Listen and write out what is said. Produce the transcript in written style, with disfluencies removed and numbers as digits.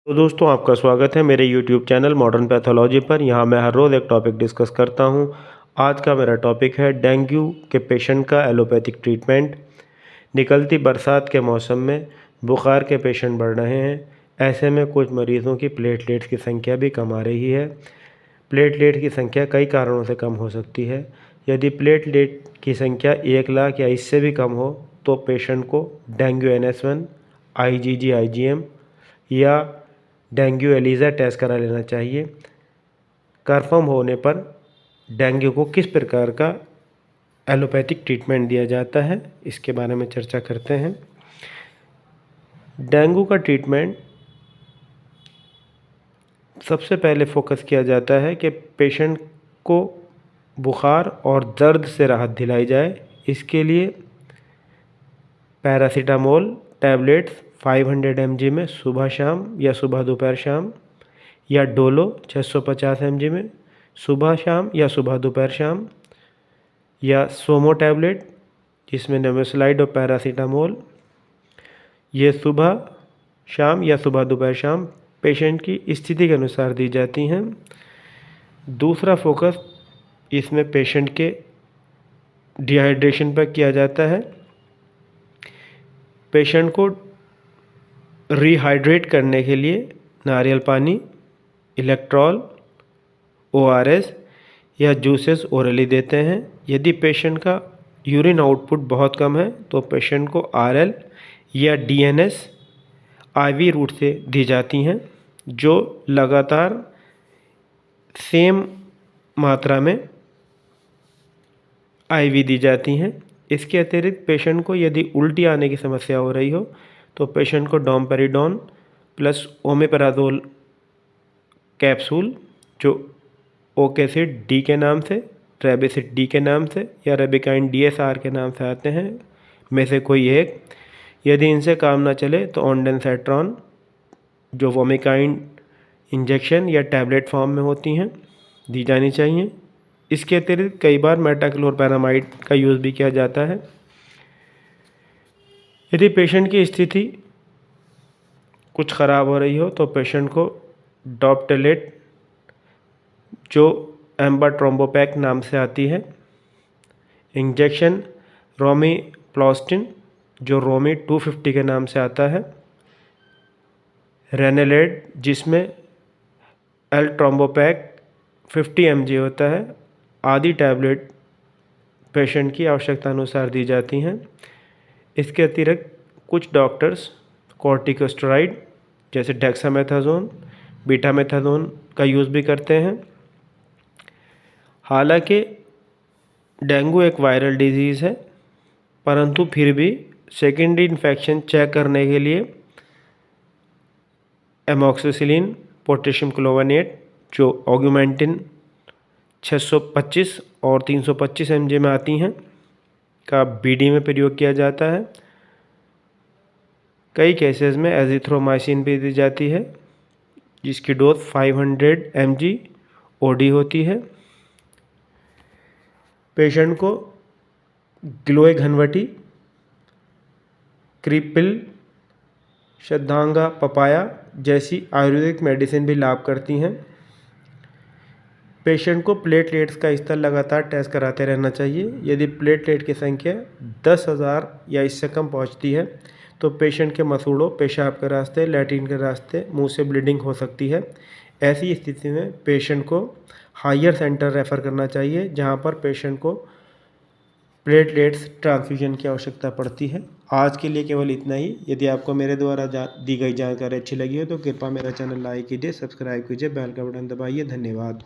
तो दोस्तों आपका स्वागत है मेरे YouTube चैनल मॉडर्न पैथोलॉजी पर। यहाँ मैं हर रोज़ एक टॉपिक डिस्कस करता हूँ। आज का मेरा टॉपिक है डेंगू के पेशेंट का एलोपैथिक ट्रीटमेंट। निकलती बरसात के मौसम में बुखार के पेशेंट बढ़ रहे हैं। ऐसे में कुछ मरीज़ों की प्लेटलेट्स की संख्या भी कम आ रही है। प्लेटलेट की संख्या कई कारणों से कम हो सकती है। यदि प्लेटलेट की संख्या 1 लाख या इससे भी कम हो तो पेशेंट को डेंगू NS1, IgG IgM या डेंगू एलिसा टेस्ट करा लेना चाहिए। कन्फर्म होने पर डेंगू को किस प्रकार का एलोपैथिक ट्रीटमेंट दिया जाता है इसके बारे में चर्चा करते हैं। डेंगू का ट्रीटमेंट सबसे पहले फोकस किया जाता है कि पेशेंट को बुखार और दर्द से राहत दिलाई जाए। इसके लिए पैरासीटामोल टैबलेट्स 500 mg में सुबह शाम या सुबह दोपहर शाम, या डोलो 650 mg में सुबह शाम या सुबह दोपहर शाम, या सोमो टैबलेट जिसमें नेमेसुलाइड और पैरासीटामोल, ये सुबह शाम या सुबह दोपहर शाम पेशेंट की स्थिति के अनुसार दी जाती हैं। दूसरा फोकस इसमें पेशेंट के डिहाइड्रेशन पर किया जाता है। पेशेंट को रिहाइड्रेट करने के लिए नारियल पानी, इलेक्ट्रॉल, ORS या जूसेस ओरली देते हैं। यदि पेशेंट का यूरिन आउटपुट बहुत कम है तो पेशेंट को RL या DNS IV रूट से दी जाती हैं, जो लगातार सेम मात्रा में IV दी जाती हैं। इसके अतिरिक्त पेशेंट को यदि उल्टी आने की समस्या हो रही हो तो पेशेंट को डोमपेरिडोन प्लस ओमेपराजोल कैप्सूल, जो ओकेसिड D के नाम से, रेबिसिड D के नाम से या रेबिकाइन DSR के नाम से आते हैं, में से कोई एक। यदि इनसे काम ना चले तो ऑन्डेंसेट्रॉन, जो वोमिकाइन इंजेक्शन या टैबलेट फॉर्म में होती हैं, दी जानी चाहिए। इसके अतिरिक्त कई बार मेटाक्लोरपैरामाइड का यूज़ भी किया जाता है। यदि पेशेंट की स्थिति कुछ ख़राब हो रही हो तो पेशेंट को डॉप्टेलेट, जो एम्बाट्रोम्बोपैक नाम से आती है, इंजेक्शन रोमिप्लास्टिन, जो रोमी 250 के नाम से आता है, रेनेलेड जिसमें एल्ट्रोम्बोपैक 50 mg होता है, आदि टैबलेट पेशेंट की आवश्यकता अनुसार दी जाती हैं। इसके अतिरिक्त कुछ डॉक्टर्स कॉर्टिकोस्टेरॉइड जैसे डेक्सामेथासोन, बीटामेथासोन का यूज़ भी करते हैं। हालांकि डेंगू एक वायरल डिजीज़ है, परंतु फिर भी सेकेंडरी इन्फेक्शन चेक करने के लिए एमॉक्सिसिलिन, पोटेशियम क्लोरानेट, जो ऑगमेंटिन 625 और 325 mg में आती हैं, का BD में प्रयोग किया जाता है। कई केसेस में एजिथ्रोमाइसिन भी दी जाती है, जिसकी डोज 500 mg OD होती है। पेशेंट को गिलोय घनवटी, क्रिपिल, श्रद्धांगा पपाया जैसी आयुर्वेदिक मेडिसिन भी लाभ करती हैं। पेशेंट को प्लेटलेट्स का स्तर लगातार टेस्ट कराते रहना चाहिए। यदि प्लेटलेट की संख्या 10,000 या इससे कम पहुंचती है तो पेशेंट के मसूड़ों, पेशाब के रास्ते, लैट्रिन के रास्ते, मुंह से ब्लीडिंग हो सकती है। ऐसी स्थिति में पेशेंट को हायर सेंटर रेफ़र करना चाहिए, जहां पर पेशेंट को प्लेटलेट्स ट्रांसफ्यूजन की आवश्यकता पड़ती है। आज के लिए केवल इतना ही। यदि आपको मेरे द्वारा दी गई जानकारी अच्छी लगी हो तो कृपया मेरा चैनल लाइक कीजिए, सब्सक्राइब कीजिए, बेल का बटन दबाइए। धन्यवाद।